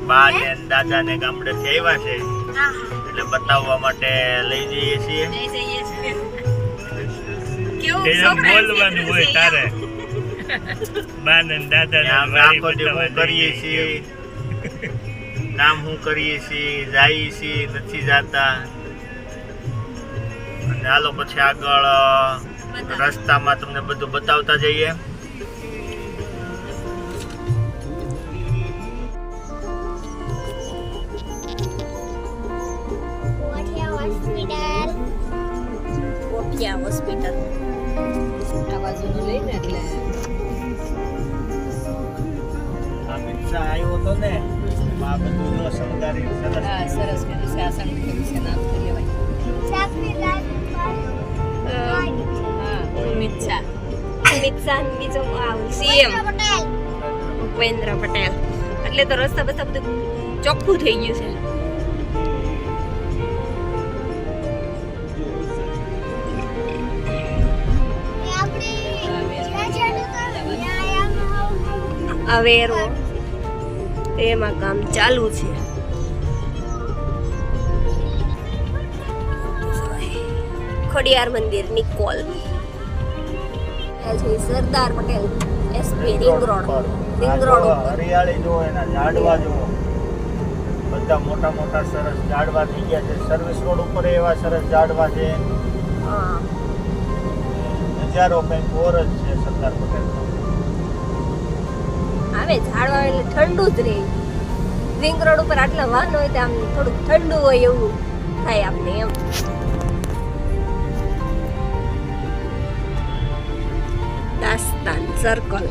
બા ને દાદા ને ગામડેથી આવ્યા છે એટલે બતાવવા માટે લઈ જઈએ છીએ. બોલવાનું હોય તારે બા ને દાદા આખો દિવસ કરીએ છીએ, નામ શું કરીએ છીએ, જઈએ છીએ નથી જાતા. અને હાલો પછી આગળ રસ્તામાં તમને બધું બતાવતા જઈએ. હોસ્પિટલ આ બાજુનું લઈને એટલે આ મિત્સા આવ્યો તો ને આ બધું નો સંગારી સરસ સરસ કર્યું છે. આ સંગીત છે નામ તો લેવાય. મિત્સા બીજો સીએમ ભૂપેન્દ્ર પટેલ. એટલે તો રસ્તા બધા બધું ચોખ્ખું થઈ ગયું છે. અવેરો એમાં કામ ચાલુ છે. ખોડિયાર મંદિર નિકોલ છે. Sardar Patel SP ring road હરિયાળી જો એના ઝાડવા જો બધા મોટા મોટા સરસ ઝાડવા થઈ ગયા છે. સર્વિસ રોડ ઉપર એવા સરસ ઝાડવા છે. નજારો કંઈક ઓર જ છે સરદાર પટેલ. આવે ઝાડવા એટલે ઠંડુ જ રહે. રિંગ રોડ ઉપર આટલા વાહન હોય તો આમ થોડું ઠંડુ હોય એવું થાય આપને એમ. Dastan circle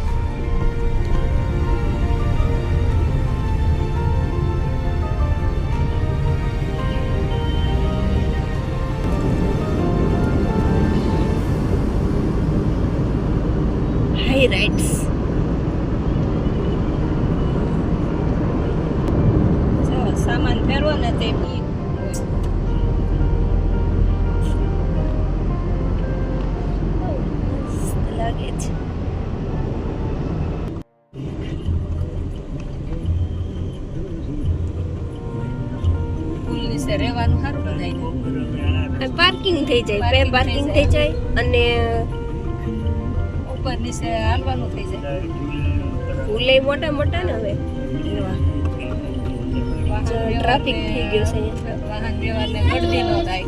high rights. સામાન ફેરવો ને તે લાગે છે. પુલ નીચે રહેવાનું સારું બનાવી. પાર્કિંગ થઈ જાય, બે પાર્કિંગ થઈ જાય અને ઉપર નીચે હાલવાનું થઈ જાય. પુલ મોટા મોટા ને હવે ટ્રાફિક થઈ ગયો છે. વાહન વ્યવહારને ગળદી ન થાય,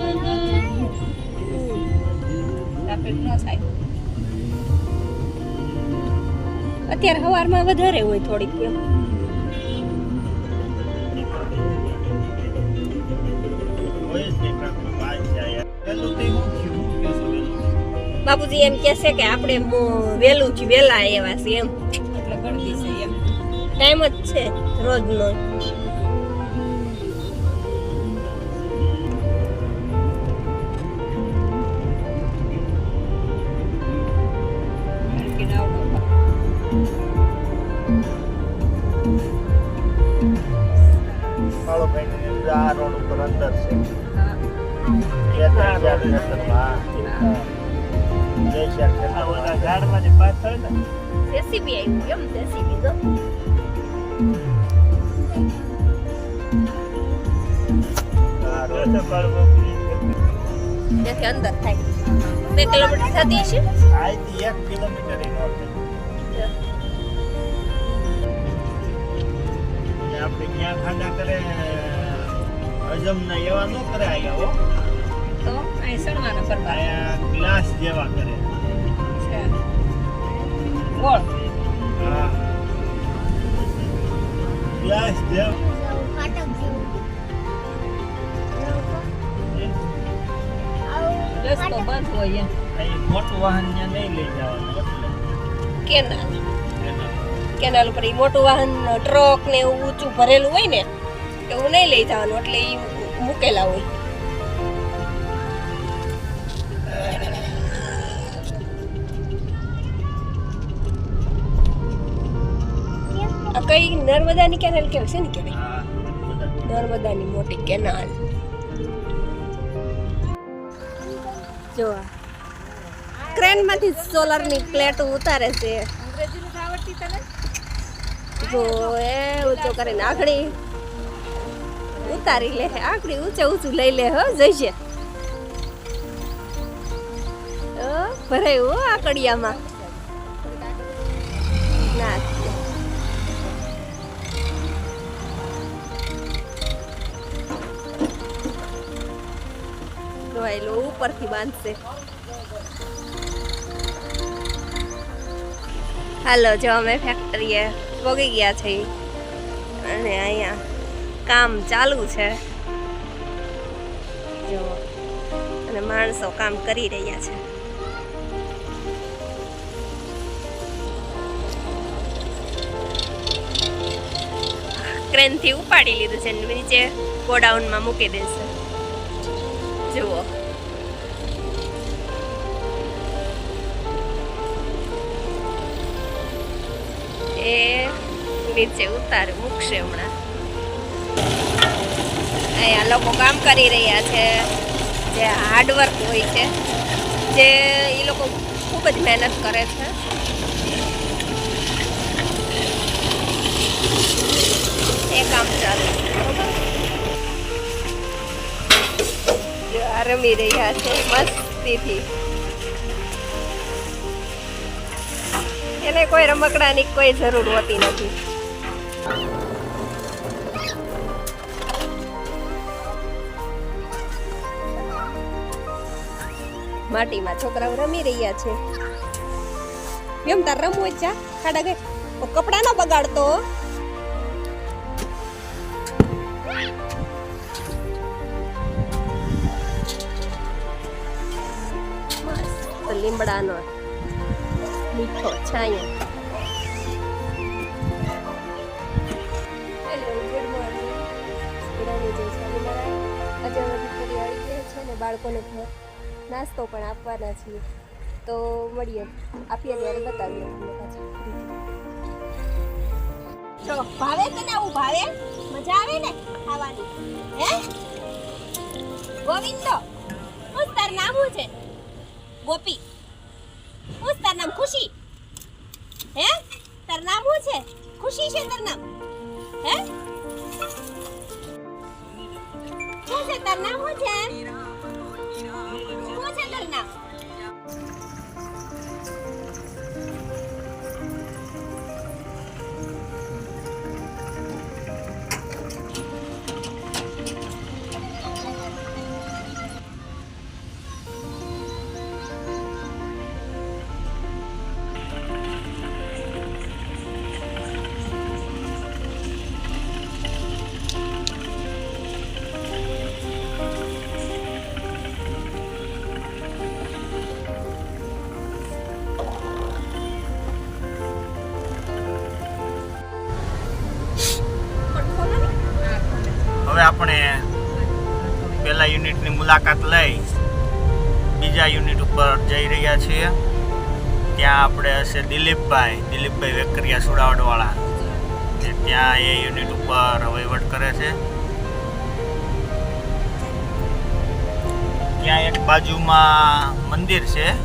ટ્રાફિક ન થાય. અત્યારે સવારમાં વધારે હોય થોડીક એમ. બાપુજી એમ કે છે કે આપણે વહેલું થી વહેલા આવ્યા છે એમ, એટલે ગળદી છે એમ. ટાઈમ જ છે રોજનો. આ રોડ ઉપર અંદર છે. જેસીબી આવ્યું એમ. જેસીબી તો ત્યાંથી અંદર થાય 2 કિલોમીટર થતી હશે. 1 કિલોમીટર આપણે ક્યાં ખાડા કરે હજમ ના એવા ન કરે. આયા હો તો અહીં સણવાનો કરવા આયા ગ્લાસ જેવા કરે. ગોળ હા ગ્લાસ જેવા રસ્તો બંધ હોય એમ. અહીં મોટું વાહન ત્યાં નહીં લઈ જવાનું. કેનાલ ઉપર મોટું વાહન ટ્રક ને એવું ઊંચું ભરેલું હોય ને એવું નહીં લઈ જવાનું, એટલે એ મૂકેલા હોય. આ કઈ નર્મદાની કેનાલ કેવાય છે ને? કેવાય નર્મદાની મોટી કેનાલ. જો ક્રેન માંથી સોલર ની પ્લેટ ઉતારે છે. અંગ્રેજી નથી આવડતી તને? જો એ ઊંચો કરીને આગળી ઉતારી લે આકડી ઊંચું લઈ લે હો જઈશે ભરાય હો આકડિયામાં ના ડોયલો ઉપરથી બાંધશે હાલો જો અમે ફેક્ટરીએ પગી ગયા છે અને અહીંયા કામ ચાલુ છે જો અને માણસો કામ કરી રહ્યા છે ક્રેનથી ઉપાડી લીધું છે નીચે ગોડાઉનમાં મૂકી દેશે જુઓ એ નીચે ઉતાર મૂકશે હમણાં અહીંયા લોકો કામ કરી રહ્યા છે જે હાર્ડવર્ક હોય છે જે એ લોકો ખૂબ જ મહેનત કરે છે એ કામ ચાલુ છે બરોબર આ રમી રહ્યા છે મસ્તીથી એને કોઈ રમકડાની કોઈ જરૂર હોતી નથી માટીમાં છોકરાઓ રમી રહ્યા છે એમ તાર રમવું જા ખાડા ગઈ કપડા ન બગાડતો લીમડાનો મીઠો છાંયો હેલો ગુડ મોર્નિંગ બધાને જય સ્વામિનારાયણ આજે અમે ફરી આવી ગયા છે ને બાળકોને નાસ્તો પણ આપવાના છીએ તો મળીએ આપીએ ત્યારે બતાવીએ તમને પાછા તો ભાવે તને આવું ભાવે મજા આવે ને ખાવાની હે ગોવિંદો હું તાર નામ શું છે ગોપી હું તાર નામ ખુશી હે તાર નામ શું છે ખુશી છે તાર નામ હે શું છે તાર નામ શું છે શું છે તાર નામ હવે આપણે પહેલા યુનિટની મુલાકાત લઈ બીજા યુનિટ ઉપર જઈ રહ્યા છીએ ત્યાં આપણે હશે દિલીપભાઈ વેકરિયા સુડાવડવાળા જે ત્યાં એ યુનિટ ઉપર વહીવટ કરે છે ત્યાં એક બાજુમાં મંદિર છે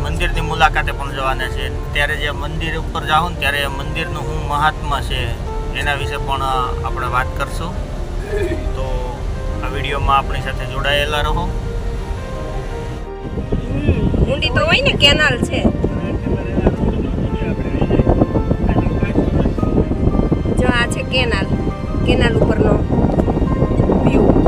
મંદિરની મુલાકાતે પણ જવાના છે ત્યારે જે મંદિર ઉપર જાઓ ને ત્યારે મંદિરનું શું મહાત્મા છે એના વિશે પણ આપણે વાત કરશું તો આ વિડીયોમાં આપણી સાથે જોડાયેલા રહો ઊંડી તો હોય ને કેનાલ છે જો આ છે કેનાલ ઉપરનો વ્યૂ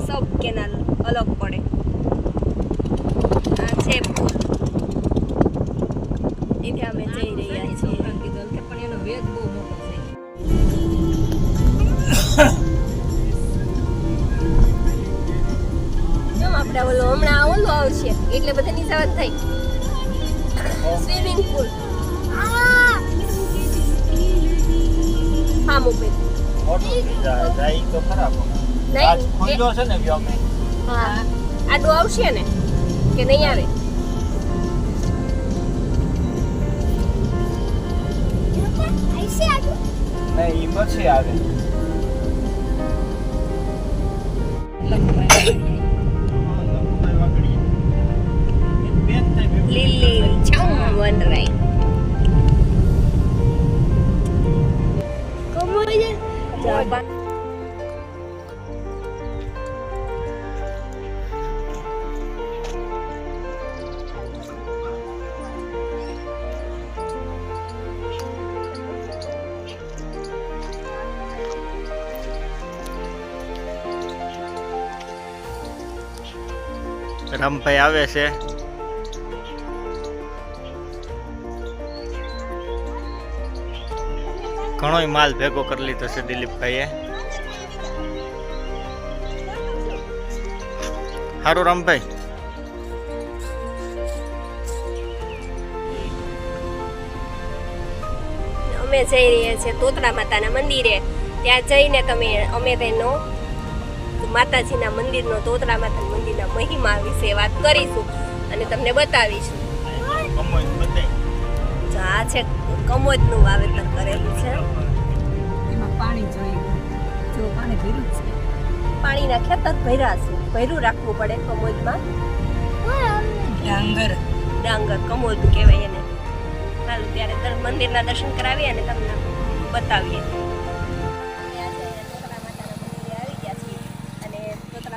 સબ કેનાલ અલગ પડે આ છે પુલ એથી અમે જઈ રહ્યા છીએ પણ એનો વેગ બહુ મોટો છે એટલે બધે નિશાવત થઈ સ્વિમિંગ પુલ હા મોપે જાય તો ખરાબ નહીં આજ ખુલ્લો છે ને વ્યોમે હા આડો આવશે ને કે નહીં આવે નહીં ઈ પછી આવે લીલી છમ વનરાઈ કમોય જાબા રામભાઈ આવે છે ઘણોય માલ ભેગો કરી લીધો છે દિલીપભાઈએ સારું રામભાઈ અમે જઈ રહ્યા છીએ તોતરા માતાના મંદિરે ત્યાં જઈને અમે તેનો માતાજીના મંદિરનો તોતરા માતાના મંદિરના મહિમા વિશે વાત કરીશું અને તમને બતાવીશું આ છે કમોદનું વાવેતર કરેલું છે એમાં પાણી જોઈએ જો પાણી ભર્યું છે પાણીના ખેતર ભર્યું રાખવું પડે કમોદમાં ડાંગર કમોદ કહેવાય એને હાલ ત્યારે મંદિરના દર્શન કરાવીએ અને તમને બતાવીએ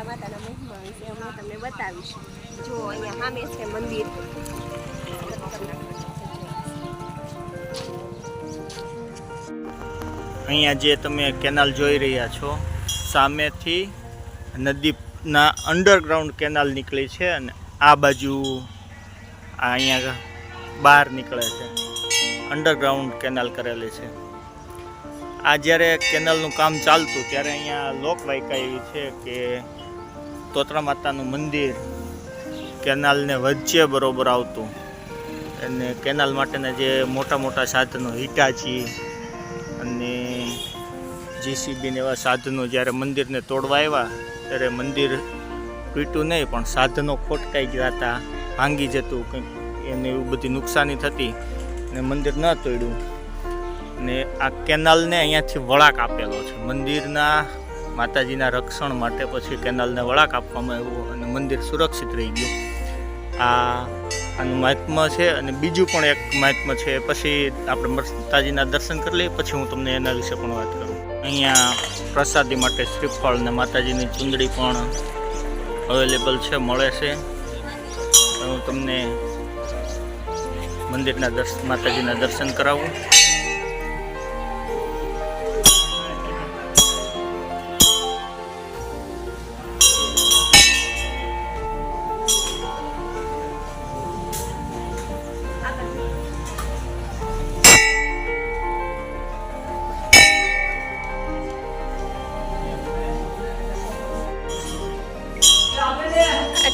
માતાના મહિમા વિશે અમે તમને બતાવીશું જો અહીંયા સામે છે મંદિર અહીંયા જે તમે કેનાલ જોઈ રહ્યા છો સામેથી નદીના અંડરગ્રાઉન્ડ કેનાલ નીકળી છે અને આ બાજુ અહીંયા બહાર નીકળે છે અંડરગ્રાઉન્ડ કેનાલ કરેલી છે આ જ્યારે કેનાલનું કામ ચાલતું ત્યારે અહીંયા લોકવાયકા એવી છે કે તોતરા માતાનું મંદિર કેનાલને વચ્ચે બરોબર આવતું અને કેનાલ માટેના જે મોટા મોટા સાધનો હિટાચી અને જીસીબી ને એવા સાધનો જ્યારે મંદિરને તોડવા આવ્યા ત્યારે મંદિર તૂટ્યું નહીં પણ સાધનો ખોટકાઈ ગયા હતા ભાંગી જતું કંઈક એને એવું બધી નુકસાની થતી અને મંદિર ન તોડ્યું અને આ કેનાલને અહીંયાથી વળાંક આપેલો છે મંદિરના માતાજીના રક્ષણ માટે પછી કેનાલને વળાંક આપવામાં આવ્યું અને મંદિર સુરક્ષિત રહી ગયું આનું મહાત્મ્ય છે અને બીજું પણ એક મહાત્મ્ય છે પછી આપણે માતાજીના દર્શન કરી લઈએ પછી હું તમને એના વિશે પણ વાત કરું અહીંયા પ્રસાદી માટે શ્રીફળ અને માતાજીની ચુંદડી પણ અવેલેબલ છે મળે છે હું તમને મંદિરના માતાજીના દર્શન કરાવું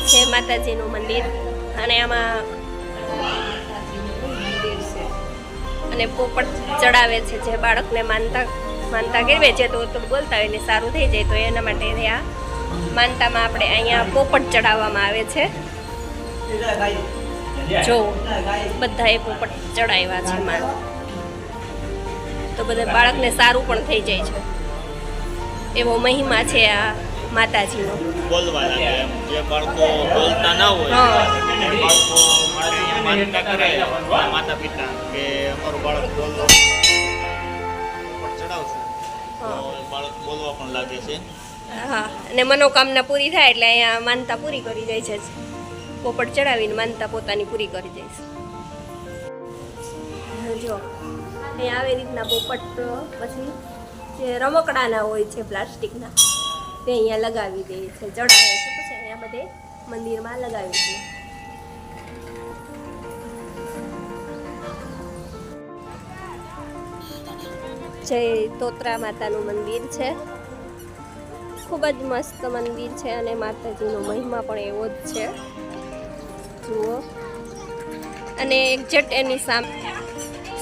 છે માતાજીનું મંદિર અને આમાં અને પોપટ ચડાવે છે જે બાળકને માનતા કરવે છે તો બોલતા હોય ને સારું થઈ જાય તો એના માટે આ માનતામાં આપણે અહીંયા પોપટ ચડાવવામાં આવે છે જો બધાએ પોપટ ચડાવ્યા છે માન તો બધા બાળકને સારું પણ થઈ જાય છે એવો મહિમા છે આ માતાજીનો બોલવા લાગે જે બાળકો બોલતા ના હોય એ બાળકો માટે માનતા કરે માતા પિતા કે અમારું બાળક બોલવા ચડાવશું તો બાળક બોલવા પણ લાગે છે હા અને મનોકામના પૂરી થાય એટલે અહીંયા માનતા પૂરી કરી જાય છે પોપટ ચડાવીને માનતા પોતાની પૂરી કરી જાય છે જો અહીંયા આવી રીતના પોપટ પછી જે રમકડાના હોય છે પ્લાસ્ટિકના તે અહીંયા લગાવી દે છે ચડાવે છે પછી અહીંયા બધે મંદિરમાં લગાવી દે જય તોતરા માતાનું મંદિર છે ખૂબ જ મસ્ત મંદિર છે અને માતાજીનો મહિમા પણ એવો જ છે જુઓ. અને એક્ઝેક્ટ એની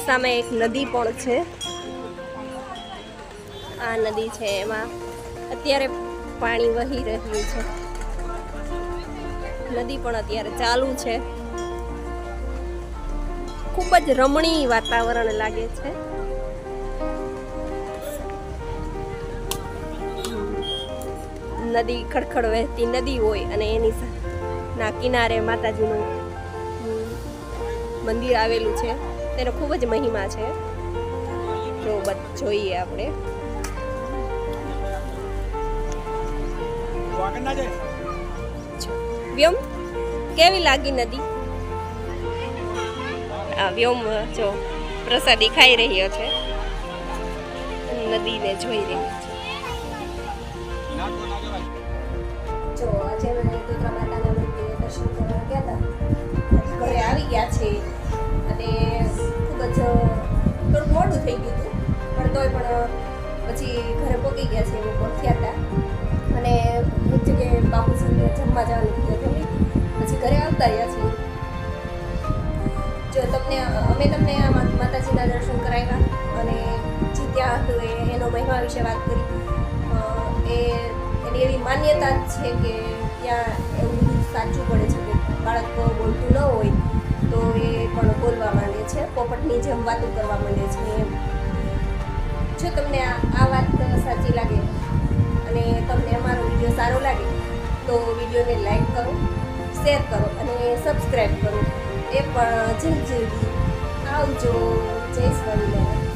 સામે એક નદી પણ છે. આ નદી છે, એમાં અત્યારે પાણી વહી રહ્યું છે. નદી પણ અત્યારે ચાલુ છે. ખૂબ જ રમણીય વાતાવરણ લાગે છે. નદી ખડખડ વહેતી નદી હોય અને એની ના કિનારે માતાજીનું મંદિર આવેલું છે. તેનો ખૂબ જ મહિમા છે. જો જોઈએ આપણે. વ્યોમ કેવી લાગી નદી? આ વ્યોમ જો પ્રસાદી ખાઈ રહ્યો છે, નદીને જોઈ રહ્યો છે. જો આજે અમે દુર્ગા માતાના મંદિરે દર્શન કરવા ગયા હતા. ઘરે આવી ગયા છે અને ખૂબ જ થોડું મોડું થઈ ગયું હતું, પણ તોય પણ પછી ઘરે પહોંચી ગયા છે. એવું પહોંચ્યા હતા અને એક જગ્યાએ બાપુજીને જમવા જવાનું કીધું હતું. પછી ઘરે આવતા રહ્યા છીએ. જો અમે તમને આ માતાજીના દર્શન કરાવ્યા અને જે ત્યાં હતું એનો મહિમા વિશે વાત કરી. એની એવી માન્યતા છે કે ત્યાં એવું બધું સાચું પડે છે કે બાળક બોલતું ન હોય તો એ પણ બોલવા માંડે છે, પોપટની જેમ વાતો કરવા માંડે છે એમ. જો તમને આ વાત સાચી લાગે અને તમને અમારો વિડીયો સારો લાગે તો વિડીયોને લાઈક કરો, શેર કરો અને સબસ્ક્રાઈબ કરો. એ પણ જલ્દી આવજો. જય સ્વામિનારાયણ.